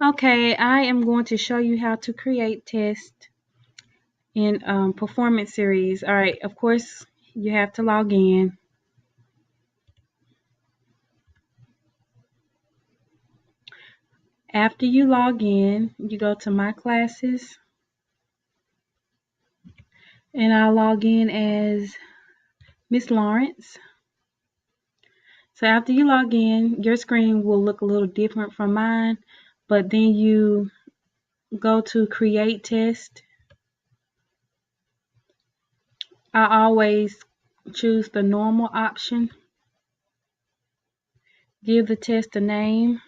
Okay, I am going to show you how to create tests in Performance Series. All right, of course, you have to log in. After you log in, you go to My Classes, and I'll log in as Miss Lawrence. So after you log in, your screen will look a little different from mine, but then you go to Create Test. I always choose the normal option. Give the test a name.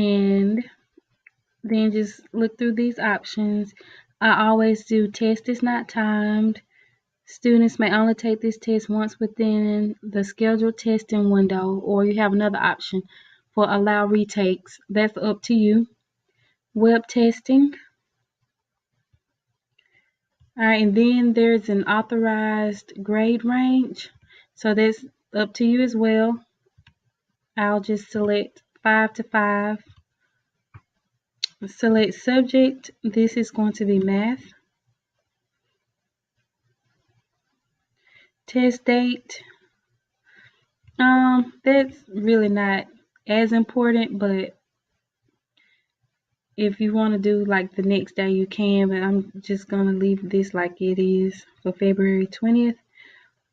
And then just look through these options. I always do test is not timed. Students may only take this test once within the scheduled testing window, or you have another option for allow retakes. That's up to you. Web testing. All right, and then there's an authorized grade range. So that's up to you as well. I'll just select 5 to 5. Select subject. This is going to be math. Test date. That's really not as important, but if you want to do like the next day, you can, but I'm just going to leave this like it is for February 20th.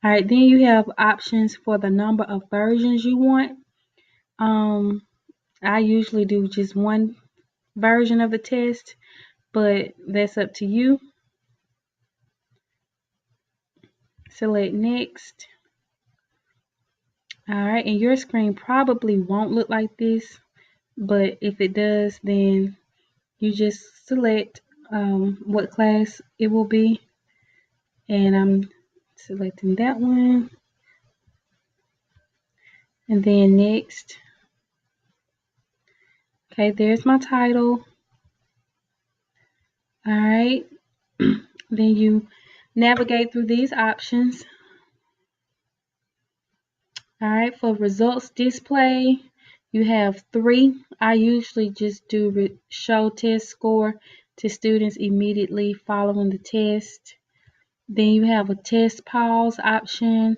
All right, then you have options for the number of versions you want. I usually do just one version of the test, but that's up to you. Select next. All right, and your screen probably won't look like this, but if it does, then you just select what class it will be, and I'm selecting that one, and then next. Okay, there's my title. All right, then you navigate through these options. All right, for results display, you have 3. I usually just do show test score to students immediately following the test. Then you have a test pause option.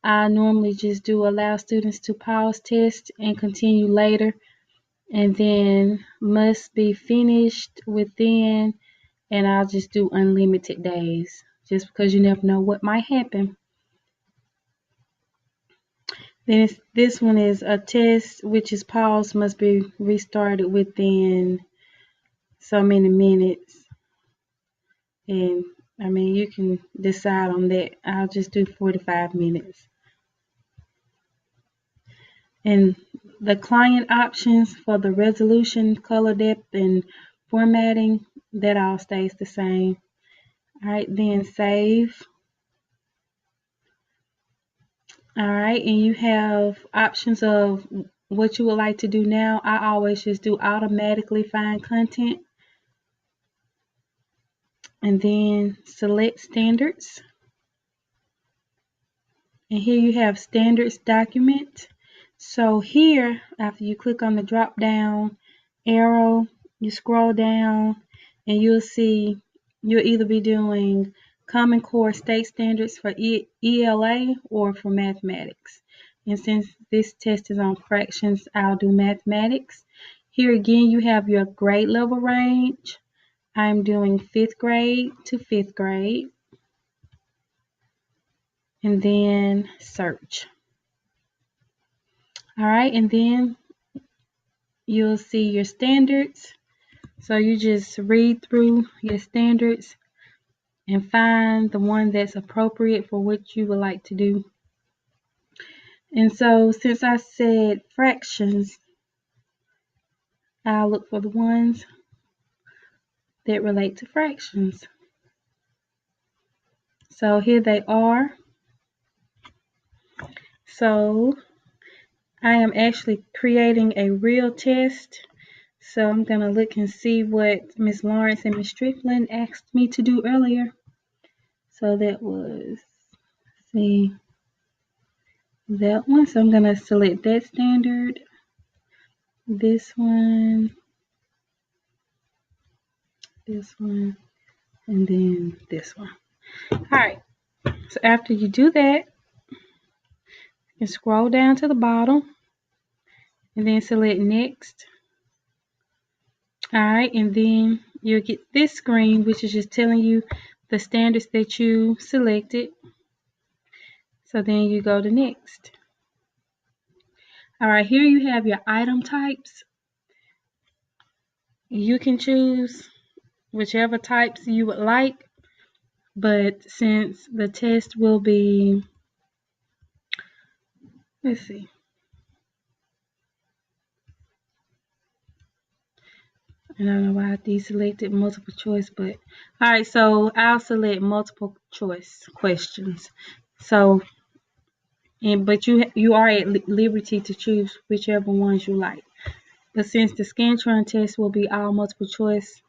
I normally just do allow students to pause test and continue later. And then must be finished within, and I'll just do unlimited days just because you never know what might happen. Then this one is a test which is paused must be restarted within so many minutes. And I mean, you can decide on that. I'll just do 45 minutes. And the client options for the resolution, color depth, and formatting, that all stays the same. All right, then save. All right, and you have options of what you would like to do now. I always just do automatically find content. And then select standards. And here you have standards document. So here, after you click on the drop down arrow, you scroll down and you'll see you'll either be doing Common Core state standards for ELA or for mathematics. And since this test is on fractions, I'll do mathematics. Here again, you have your grade level range. I'm doing 5th grade to 5th grade. And then search. All right, and then you'll see your standards. So you just read through your standards and find the one that's appropriate for what you would like to do. And so since I said fractions, I'll look for the ones that relate to fractions. So here they are. So I am actually creating a real test. So I'm going to look and see what Miss Lawrence and Miss Strickland asked me to do earlier. So that was, see, that one. So I'm going to select that standard, this one, and then this one. All right. So after you do that, you scroll down to the bottom and then select next. All right. And then you'll get this screen, which is just telling you the standards that you selected. So then you go to next. All right, here you have your item types. You can choose whichever types you would like, but since the test will be, let's see. I don't know why I deselected multiple choice, but all right, so I'll select multiple choice questions. So, but you are at liberty to choose whichever ones you like. But since the Scantron test will be all multiple choice,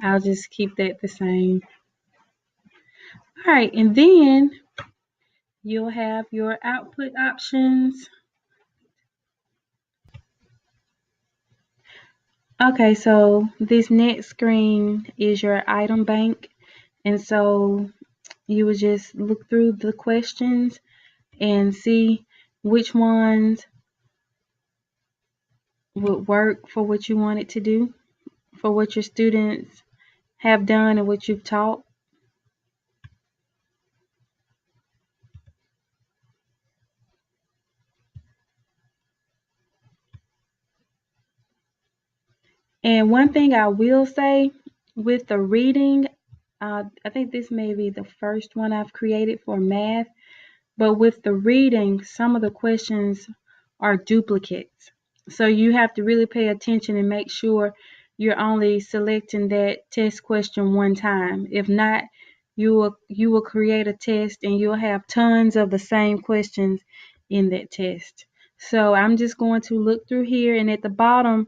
I'll just keep that the same. All right, and then you'll have your output options. Okay, so this next screen is your item bank. And so you would just look through the questions and see which ones would work for what you want it to do, for what your students have done and what you've taught. And one thing I will say with the reading, I think this may be the first one I've created for math, but with the reading, some of the questions are duplicates. So you have to really pay attention and make sure you're only selecting that test question one time. If not, you will create a test and you'll have tons of the same questions in that test. So I'm just going to look through here, and at the bottom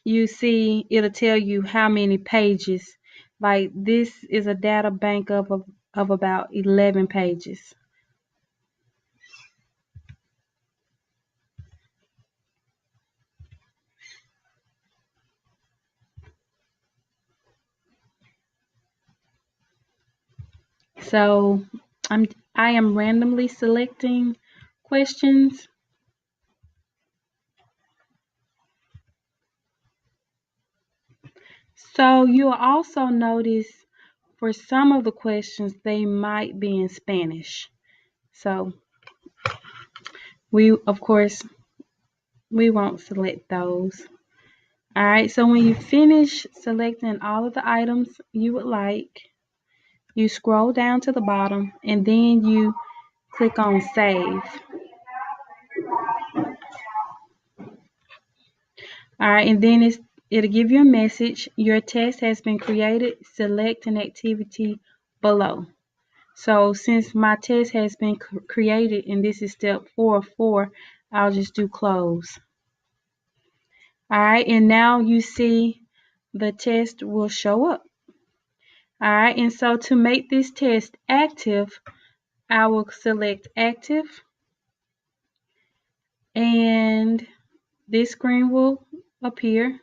you see it'll tell you how many pages. Like this is a data bank of about 11 pages. So I am randomly selecting questions. So you'll also notice for some of the questions they might be in Spanish. So of course we won't select those. All right, so when you finish selecting all of the items you would like, you scroll down to the bottom and then you click on save. All right, and then it'll give you a message. Your test has been created. Select an activity below. So since my test has been created and this is step 4 of 4, I'll just do close. All right, and now you see the test will show up. All right, and so to make this test active, I will select active, and this screen will appear,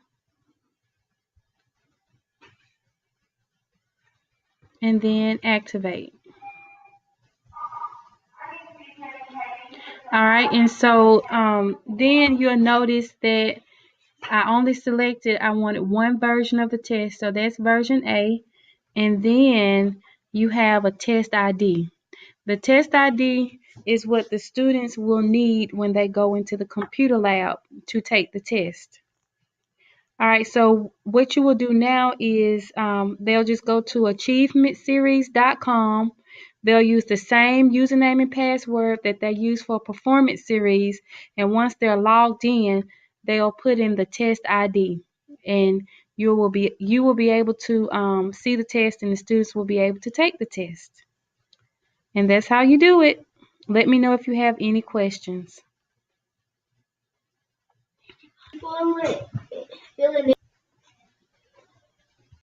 and then activate. All right, and so then you'll notice that I only selected, I wanted one version of the test, so that's version A, and then you have a test ID. The test ID is what the students will need when they go into the computer lab to take the test. All right, so what you will do now is they'll just go to achievementseries.com. They'll use the same username and password that they use for Performance Series, and once they're logged in, they'll put in the test ID, and you will be able to see the test, and the students will be able to take the test. And that's how you do it. Let me know if you have any questions. for it.